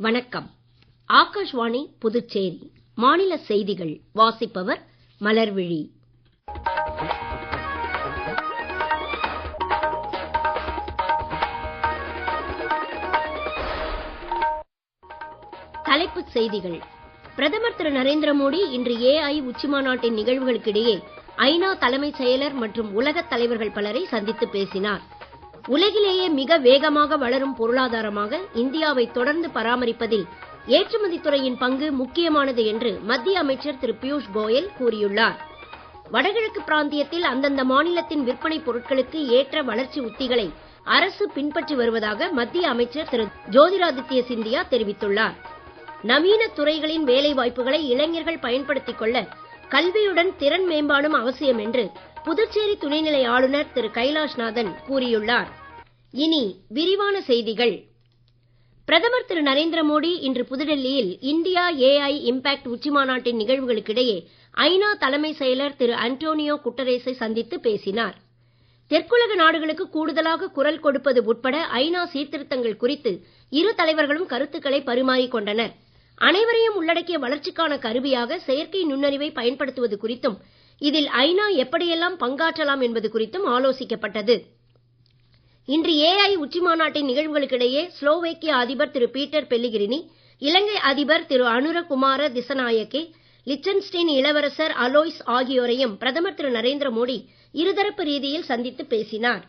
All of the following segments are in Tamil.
வணக்கம். ஆகாஷ்வாணி புதுச்சேரி மாநில செய்திகள் வாசிப்பவர் மலர்விழி. தலைப்புச் செய்திகள். பிரதமர் திரு நரேந்திர மோடி இன்று AI உச்சிமாநாட்டின் நிகழ்வுகளுக்கிடையே ஐநா தலைமைச் செயலர் மற்றும் உலகத் தலைவர்கள் பலரை சந்தித்து பேசினார். உலகிலேயே மிக வேகமாக வளரும் பொருளாதாரமாக இந்தியாவை தொடர்ந்து பராமரிப்பதில் ஏற்றுமதி துறையின் பங்கு முக்கியமானது என்று மத்திய அமைச்சர் திரு பியூஷ் கோயல் கூறியுள்ளார். வடகிழக்கு பிராந்தியத்தில் அந்தந்த மாநிலத்தின் விற்பனை பொருட்களுக்கு ஏற்ற வளர்ச்சி உத்திகளை அரசு பின்பற்றி வருவதாக மத்திய அமைச்சர் திரு ஜோதிராதித்ய சிந்தியா தெரிவித்துள்ளார். நவீன துறைகளின் வேலை வாய்ப்புகளை இளைஞர்கள் பயன்படுத்திக் கொள்ள கல்வியுடன் திறன் மேம்பாடும் அவசியம் என்று புதுச்சேரி துணைநிலை ஆளுநர் திரு கைலாஷ்நாதன் கூறியுள்ளார். இனி விரிவான செய்திகள். பிரதமர் திரு நரேந்திர மோடி இன்று புதுடெல்லியில் இந்தியா AI இம்பாக்ட் உச்சிமாநாட்டின் நிகழ்வுகளுக்கிடையே ஐநா தலைமை செயலர் திரு அன்டோனியோ குட்டரேஸை சந்தித்து பேசினார். தெற்குலக நாடுகளுக்கு கூடுதலாக குரல் கொடுப்பது உட்பட ஐநா சீர்திருத்தங்கள் குறித்து இரு தலைவர்களும் கருத்துக்களை பரிமாறிக் கொண்டனர். அனைவரையும் உள்ளடக்கிய வளர்ச்சிக்கான கருவியாக செயற்கை நுண்ணறிவை பயன்படுத்துவது குறித்தும் இதில் ஐநா எப்படியெல்லாம் பங்காற்றலாம் என்பது குறித்தும் ஆலோசிக்கப்பட்டது. இன்று AI உச்சிமாநாட்டின் நிகழ்வுகளுக்கிடையே ஸ்லோவேக்கிய அதிபர் திரு பீட்டர் பெல்லிகிரினி, இலங்கை அதிபர் திரு அனுரகுமார திசநாயக்கே, லிச்சன்ஸ்டைன் இளவரசர் அலோய்ஸ் ஆகியோரையும் பிரதமர் திரு நரேந்திர மோடி இருதரப்பு ரீதியில் சந்தித்து பேசினார்.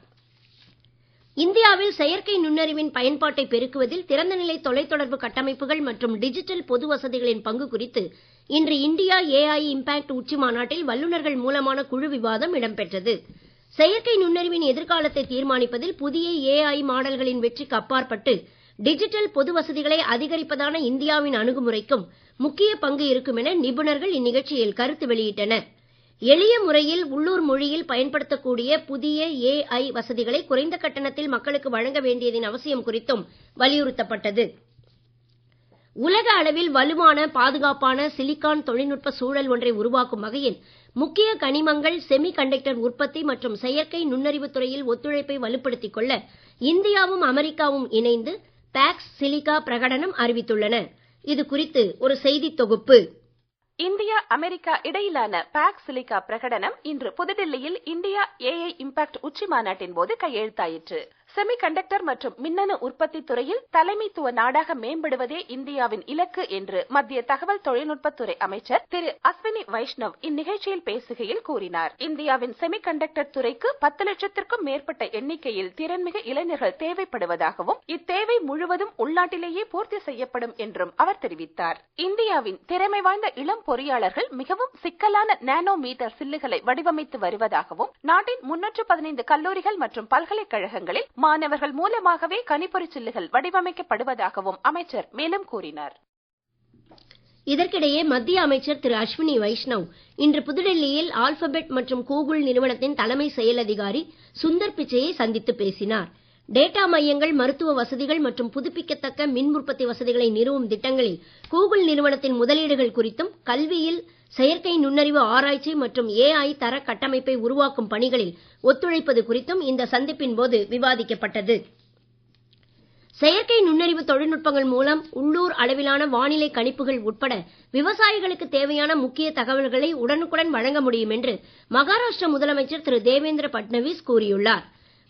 இந்தியாவில் செயற்கை நுண்ணறிவின் பயன்பாட்டை பெருக்குவதில் திறந்தநிலை தொலைத்தொடர்பு கட்டமைப்புகள் மற்றும் டிஜிட்டல் பொது வசதிகளின் பங்கு குறித்து இன்று இந்தியா AI இம்பாக்ட் உச்சிமாநாட்டில் வல்லுநர்கள் மூலமான குழு விவாதம் இடம்பெற்றது. செயற்கை நுண்ணறிவின் எதிர்காலத்தை தீர்மானிப்பதில் புதிய AI மாடல்களின் வெற்றிக்கு அப்பாற்பட்டு டிஜிட்டல் பொது வசதிகளை அதிகரிப்பதான இந்தியாவின் அணுகுமுறைக்கும் முக்கிய பங்கு இருக்கும் என நிபுணர்கள் இந்நிகழ்ச்சியில் கருத்து வெளியிட்டனர். எளிய முறையில் உள்ளூர் மொழியில் பயன்படுத்தக்கூடிய புதிய AI வசதிகளை குறைந்த கட்டணத்தில் மக்களுக்கு வழங்க வேண்டியதின் அவசியம் குறித்தும் வலியுறுத்தப்பட்டது. உலக அளவில் வலுவான பாதுகாப்பான சிலிகான் தொழில்நுட்ப சூழல் ஒன்றை உருவாக்கும் வகையில் முக்கிய கனிமங்கள், செமி கண்டக்டர் உற்பத்தி மற்றும் செயற்கை நுண்ணறிவு துறையில் ஒத்துழைப்பை வலுப்படுத்திக் கொள்ள இந்தியாவும் அமெரிக்காவும் இணைந்து பாக்ஸ் சிலிகா பிரகடனம் அறிவித்துள்ளன. இது குறித்து ஒரு செய்தி தொகுப்பு. இந்தியா அமெரிக்கா இடையிலான பாக்ஸ் சிலிகா பிரகடனம் இன்று புதுடில்லியில் இந்தியா AI இம்பாக்ட் உச்சி மாநாட்டின் போது கையெழுத்தாயிற்று. செமி கண்டக்டர் மற்றும் மின்னணு உற்பத்தி துறையில் தலைமைத்துவ நாடாக மேம்படுவதே இந்தியாவின் இலக்கு என்று மத்திய தகவல் தொழில்நுட்பத்துறை அமைச்சர் திரு அஸ்வினி வைஷ்ணவ் இந்நிகழ்ச்சியில் பேசுகையில் கூறினார். இந்தியாவின் செமி கண்டக்டர் துறைக்கு 10 லட்சத்திற்கும் மேற்பட்ட எண்ணிக்கையில் திறன்மிகு இளைஞர்கள் தேவைப்படுவதாகவும் இத்தேவை முழுவதும் உள்நாட்டிலேயே பூர்த்தி செய்யப்படும் என்றும் அவர் தெரிவித்தார். இந்தியாவின் திறமை வாய்ந்த இளம் பொறியாளர்கள் மிகவும் சிக்கலான நானோ மீட்டர் சில்லுகளை வடிவமைத்து வருவதாகவும் நாட்டின் 315 கல்லூரிகள் மற்றும் பல்கலைக்கழகங்களில் மாணவர்கள் மூலமாகவே கணிப்பொறி சில்லுகள் வடிவமைக்கப்படுவதாகவும் அமைச்சர் மேலும் கூறினார். இதற்கிடையே மத்திய அமைச்சர் திரு அஸ்வினி வைஷ்ணவ் இன்று புதுடெல்லியில் ஆல்பபெட் மற்றும் கூகுள் நிறுவனத்தின் தலைமை செயல் அதிகாரி சுந்தர் பிச்சையை சந்தித்து பேசினார். டேட்டா மையங்கள், மருத்துவ வசதிகள் மற்றும் புதுப்பிக்கத்தக்க மின் உற்பத்தி வசதிகளை நிறுவும் திட்டங்களில் கூகுள் நிறுவனத்தின் முதலீடுகள் குறித்தும் கல்வியில் செயற்கை நுண்ணறிவு ஆராய்ச்சி மற்றும் AI தர கட்டமைப்பை உருவாக்கும் பணிகளில் ஒத்துழைப்பது குறித்தும் இந்த சந்திப்பின் போது விவாதிக்கப்பட்டது. செயற்கை நுண்ணறிவு தொழில்நுட்பங்கள் மூலம் உள்ளூர் அளவிலான வானிலை கணிப்புகள் உட்பட விவசாயிகளுக்கு தேவையான முக்கிய தகவல்களை உடனுக்குடன் வழங்க முடியும் என்று மகாராஷ்டிர முதலமைச்சர் திரு தேவேந்திர பட்னவிஸ் கூறியுள்ளார்.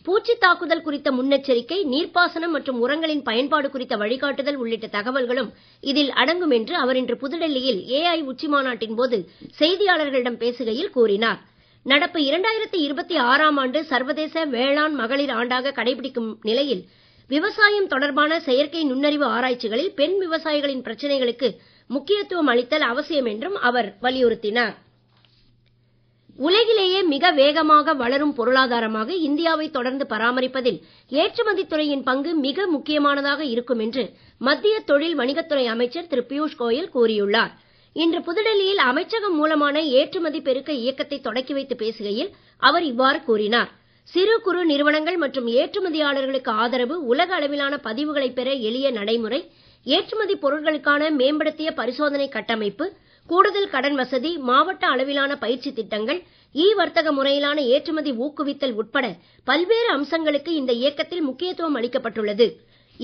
பூச்சி தாக்குதல் குறித்த முன்னெச்சரிக்கை, நீர்ப்பாசனம் மற்றும் உரங்களின் பயன்பாடு குறித்த வழிகாட்டுதல் உள்ளிட்ட தகவல்களும் இதில் அடங்கும் என்று அவர் இன்று புதுடெல்லியில் AI உச்சிமாநாட்டின் போது செய்தியாளர்களிடம் பேசுகையில் கூறினார். நடப்பு 2026ஆம் ஆண்டு சர்வதேச வேளாண் மகளிர் ஆண்டாக கடைபிடிக்கும் நிலையில் விவசாயம் தொடர்பான செயற்கை நுண்ணறிவு ஆராய்ச்சிகளில் பெண் விவசாயிகளின் பிரச்சனைகளுக்கு முக்கியத்துவம் அளித்தல் அவசியம் என்றும் அவர் வலியுறுத்தினார். உலகிலேயே மிக வேகமாக வளரும் பொருளாதாரமாக இந்தியாவை தொடர்ந்து பராமரிப்பதில் ஏற்றுமதி துறையின் பங்கு மிக முக்கியமானதாக இருக்கும் என்று மத்திய தொழில் வணிகத்துறை அமைச்சர் திரு பியூஷ் கோயல் கூறியுள்ளார். இன்று புதுடெல்லியில் அமைச்சகம் மூலமான ஏற்றுமதி பெருக்க இயக்கத்தை தொடக்கி வைத்து பேசுகையில் அவர் இவ்வாறு கூறினார். சிறு குறு நிறுவனங்கள் மற்றும் ஏற்றுமதியாளர்களுக்கு ஆதரவு, உலக அளவிலான பதிவுகளை பெற எளிய நடைமுறை, ஏற்றுமதி பொருட்களுக்கான மேம்படுத்திய பரிசோதனை கட்டமைப்பு, கூடுதல் கடன் வசதி, மாவட்ட அளவிலான பயிற்சி திட்டங்கள், வர்த்தக முறையிலான ஏற்றுமதி ஊக்குவித்தல் உட்பட பல்வேறு அம்சங்களுக்கு இந்த இயக்கத்தில் முக்கியத்துவம் அளிக்கப்பட்டுள்ளது.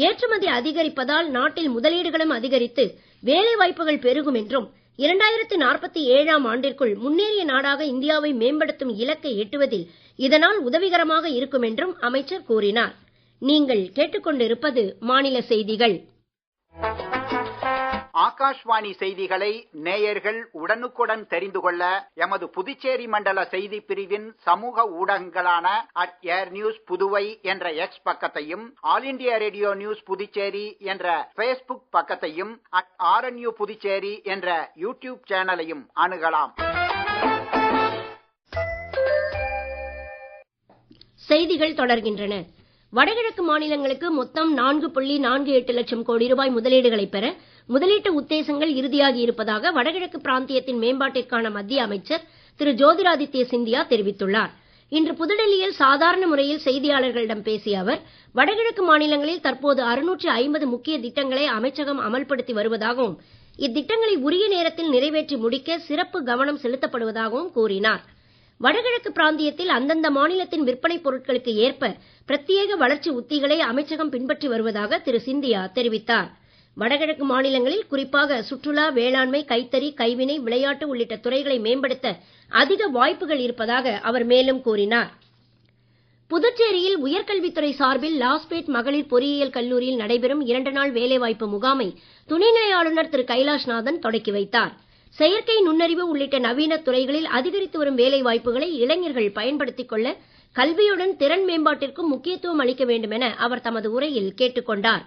ஏற்றுமதி அதிகரிப்பதால் நாட்டில் முதலீடுகளும் அதிகரித்து வேலை வாய்ப்புகள் பெருகும் என்றும் 2047ஆம் ஆண்டிற்குள் முன்னேறிய நாடாக இந்தியாவை மேம்படுத்தும் இலக்கை எட்டுவதில் இதனால் உதவிகரமாக இருக்கும் என்றும் அமைச்சர் கூறினார். நீங்கள் கேட்டுக்கொண்டிருப்பது மாநில செய்திகள். ஆகாஷ்வாணி செய்திகளை நேயர்கள் உடனுக்குடன் தெரிந்து கொள்ள எமது புதுச்சேரி மண்டல செய்தி பிரிவின் சமூக ஊடகங்களான @airnews புதுவை என்ற எக்ஸ் பக்கத்தையும், all India radio news Puducherry என்ற Facebook பக்கத்தையும், @RNU புதுச்சேரி என்ற யூடியூப் சேனலையும் அணுகலாம். செய்திகள் தொடர்கின்றன. வடகிழக்கு மாநிலங்களுக்கு மொத்தம் 4.48 லட்சம் கோடி ரூபாய் முதலீடுகளை பெற முதலீட்டு உத்தேசங்கள் இறுதியாகி இருப்பதாக வடகிழக்கு பிராந்தியத்தின் மேம்பாட்டிற்கான மத்திய அமைச்சர் திரு ஜோதிராதித்ய சிந்தியா தெரிவித்துள்ளார். இன்று புதுடெல்லியில் சாதாரண முறையில் செய்தியாளர்களிடம் பேசிய அவர், வடகிழக்கு மாநிலங்களில் தற்போது 650 முக்கிய திட்டங்களை அமைச்சகம் அமல்படுத்தி வருவதாகவும், இத்திட்டங்களை உரிய நேரத்தில் நிறைவேற்றி முடிக்க சிறப்பு கவனம் செலுத்தப்படுவதாகவும் கூறினார். வடகிழக்கு பிராந்தியத்தில் அந்தந்த மாநிலத்தின் விற்பனை பொருட்களுக்கு ஏற்ப பிரத்யேக வளர்ச்சி உத்திகளை அமைச்சகம் பின்பற்றி வருவதாக திரு சிந்தியா தெரிவித்தார். வடகிழக்கு மாநிலங்களில் குறிப்பாக சுற்றுலா, வேளாண்மை, கைத்தறி, கைவினை, விளையாட்டு உள்ளிட்ட துறைகளை மேம்படுத்த அதிக வாய்ப்புகள் இருப்பதாக அவர் மேலும் கூறினார். புதுச்சேரியில் உயர்கல்வித்துறை சார்பில் லாஸ்பேட் மகளிர் பொறியியல் கல்லூரியில் நடைபெறும் 2 நாள் வேலைவாய்ப்பு முகாமை துணைநிலை ஆளுநர் திரு கைலாஷ்நாதன் தொடக்கி வைத்தார். செயற்கை நுண்ணறிவு உள்ளிட்ட நவீன துறைகளில் அதிகரித்து வரும் வேலை வாய்ப்புகளை இளைஞர்கள் பயன்படுத்திக் கொள்ள கல்வியுடன் திறன் மேம்பாட்டிற்கும் முக்கியத்துவம் அளிக்க வேண்டும் என அவர் தமது உரையில் கேட்டுக் கொண்டார்.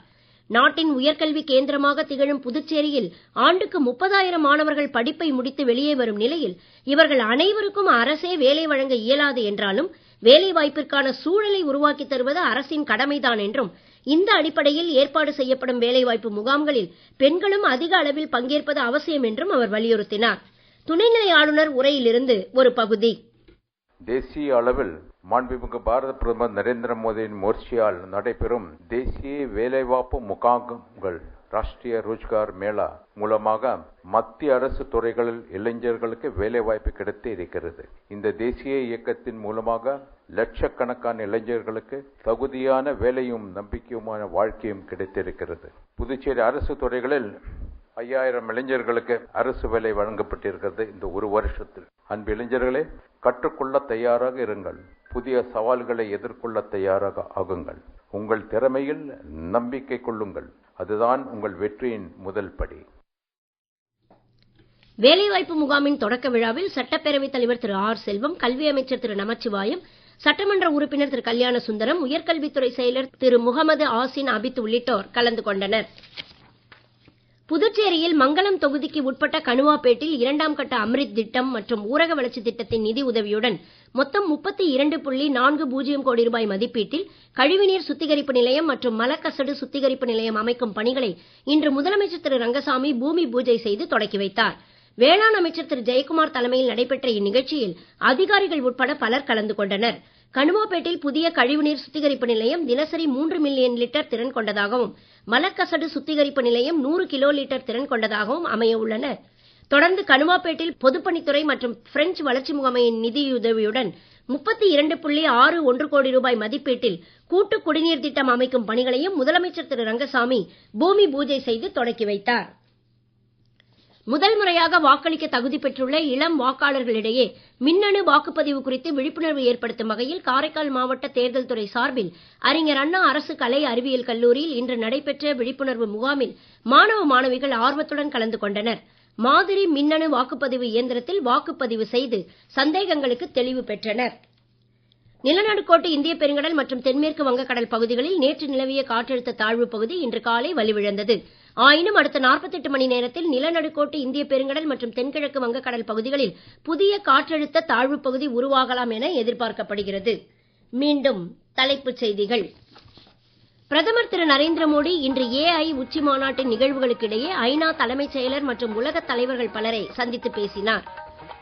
நாட்டின் உயர்கல்வி கேந்திரமாக திகழும் புதுச்சேரியில் ஆண்டுக்கு 30,000 மாணவர்கள் படிப்பை முடித்து வெளியே வரும் நிலையில் இவர்கள் அனைவருக்கும் அரசே வேலை வழங்க இயலாது என்றாலும் வேலை வாய்ப்பிற்கான சூழலை உருவாக்கி தருவது அரசின் கடமைதான் என்றும், இந்த அடிப்படையில் ஏற்பாடு செய்யப்படும் வேலைவாய்ப்பு முகாம்களில் பெண்களும் அதிக அளவில் பங்கேற்பது அவசியம் என்றும் அவர் வலியுறுத்தினார். துணைநிலை ஆளுநர் உரையிலிருந்து ஒரு பகுதி. தேசிய அளவில் மாண்புமிகு பாரத பிரதமர் நரேந்திர மோடியின் முயற்சியால் நடைபெறும் தேசிய வேலைவாய்ப்பு முகாம்கள் ராஷ்டிரிய ரோஜ்கார் மேளா மூலமாக மத்திய அரசு துறைகளில் இளைஞர்களுக்கு வேலைவாய்ப்பு கிடைத்து இருக்கிறது. இந்த தேசிய இயக்கத்தின் மூலமாக லட்சக்கணக்கான இளைஞர்களுக்கு தகுதியான வேலையும் நம்பிக்கையுமான வாழ்க்கையும் கிடைத்திருக்கிறது. புதுச்சேரி அரசு துறைகளில் 5000 இளைஞர்களுக்கு அரசு வேலை வழங்கப்பட்டிருக்கிறது. இந்த ஒரு வருஷத்தில் அன்பு இளைஞர்களே, கற்றுக்கொள்ள தயாராக இருங்கள். புதிய சவால்களை எதிர்கொள்ள தயாராக ஆகுங்கள். உங்கள் திறமையில் நம்பிக்கை கொள்ளுங்கள். அதுதான் உங்கள் வெற்றியின் முதல் படி. வேலைவாய்ப்பு முகாமின் தொடக்க விழாவில் சட்டப்பேரவைத் தலைவர் திரு ஆர் செல்வம், கல்வி அமைச்சர் திரு நமச்சிவாயம், சட்டமன்ற உறுப்பினர் திரு கல்யாண சுந்தரம், உயர்கல்வித்துறை செயலர் திரு முகமது ஆசின் அபித் உள்ளிட்டோர் கலந்து கொண்டனர். புதுச்சேரியில் மங்கலம் தொகுதிக்கு உட்பட்ட கணுவாப்பேட்டில் 2ஆம் கட்ட அம்ரித் திட்டம் மற்றும் ஊரக வளர்ச்சி திட்டத்தின் நிதி உதவியுடன் மொத்தம் 32.40 கோடி ரூபாய் மதிப்பீட்டில் கழிவுநீர் சுத்திகரிப்பு நிலையம் மற்றும் மலக்கசடு சுத்திகரிப்பு நிலையம் அமைக்கும் பணிகளை இன்று முதலமைச்சர் திரு ரங்கசாமி பூமி பூஜை செய்து தொடக்கி வைத்தார். வேளாண் அமைச்சர் திரு ஜெயக்குமார் தலைமையில் நடைபெற்ற இந்நிகழ்ச்சியில் அதிகாரிகள் உட்பட பலர் கலந்து கொண்டனர். கணுவாப்பேட்டில் புதிய கழிவுநீர் சுத்திகரிப்பு நிலையம் தினசரி 3 மில்லியன் லிட்டர் திறன் கொண்டதாகவும், மலக்கசடு சுத்திகரிப்பு நிலையம் 100 கிலோ லிட்டர் திறன் கொண்டதாகவும் அமைய உள்ளன. தொடர்ந்து கணுவாப்பேட்டில் பொதுப்பணித்துறை மற்றும் பிரெஞ்சு வளர்ச்சி முகமையின் நிதியுதவியுடன் 32.61 கோடி ரூபாய் மதிப்பீட்டில் கூட்டு குடிநீர் திட்டம் அமைக்கும் பணிகளையும் முதலமைச்சர் திரு ரங்கசாமி பூமி பூஜை செய்து தொடக்கி வைத்தார். முதல் முறையாக வாக்களிக்க தகுதி பெற்றுள்ள இளம் வாக்காளர்களிடையே மின்னணு வாக்குப்பதிவு குறித்து விழிப்புணர்வு ஏற்படுத்தும் வகையில் காரைக்கால் மாவட்ட தேர்தல் துறை சார்பில் அறிஞர் அண்ணா அரசு கலை அறிவியல் கல்லூரியில் இன்று நடைபெற்ற விழிப்புணர்வு முகாமில் மாணவ மாணவிகள் ஆர்வத்துடன் கலந்து கொண்டனர். மாதிரி மின்னணு வாக்குப்பதிவு இயந்திரத்தில் வாக்குப்பதிவு செய்து சந்தேகங்களுக்கு தெளிவு பெற்றனர். நிலநடுக்கோட்டு இந்திய பெருங்கடல் மற்றும் தென்மேற்கு வங்கக்கடல் பகுதிகளில் நேற்று நிலவிய காற்றழுத்த தாழ்வு பகுதி இன்று காலை வலுவிழந்தது. ஆயினும் அடுத்த 48 மணி நேரத்தில் நிலநடுக்கோட்டு இந்திய பெருங்கடல் மற்றும் தென்கிழக்கு வங்கக்கடல் பகுதிகளில் புதிய காற்றழுத்த தாழ்வு பகுதி உருவாகலாம் என எதிர்பார்க்கப்படுகிறது. மீண்டும் தலைப்புச் செய்திகள். பிரதமர் திரு நரேந்திர மோடி இன்று AI உச்சி மாநாட்டின் நிகழ்வுகளுக்கிடையே ஐநா தலைமைச் செயலர் மற்றும் உலகத் தலைவர்கள் பலரை சந்தித்து பேசினார்.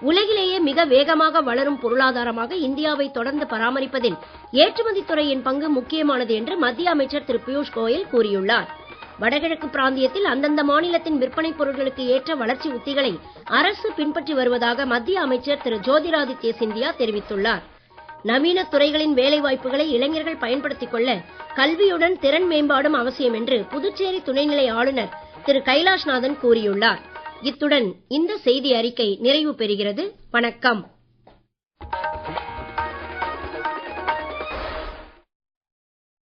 உலகிலேயே மிக வேகமாக வளரும் பொருளாதாரமாக இந்தியாவை தொடர்ந்து பராமரிப்பதில் ஏற்றுமதி துறையின் பங்கு முக்கியமானது என்று மத்திய அமைச்சர் திரு பியூஷ் கோயல் கூறியுள்ளார். வடகிழக்கு பிராந்தியத்தில் அந்தந்த மாநிலத்தின் விற்பனை பொருட்களுக்கு ஏற்ற வளர்ச்சி உத்திகளை அரசு பின்பற்றி வருவதாக மத்திய அமைச்சர் திரு ஜோதிராதித்ய சிந்தியா தெரிவித்துள்ளார். நவீன துறைகளின் வேலைவாய்ப்புகளை இளைஞர்கள் பயன்படுத்திக் கொள்ள கல்வியுடன் திறன் மேம்பாடும் அவசியம் என்று புதுச்சேரி துணைநிலை ஆளுநர் திரு கைலாஷ்நாதன் கூறியுள்ளார். இத்துடன் இந்த செய்தி அறிக்கை நிறைவு பெறுகிறது. வணக்கம்.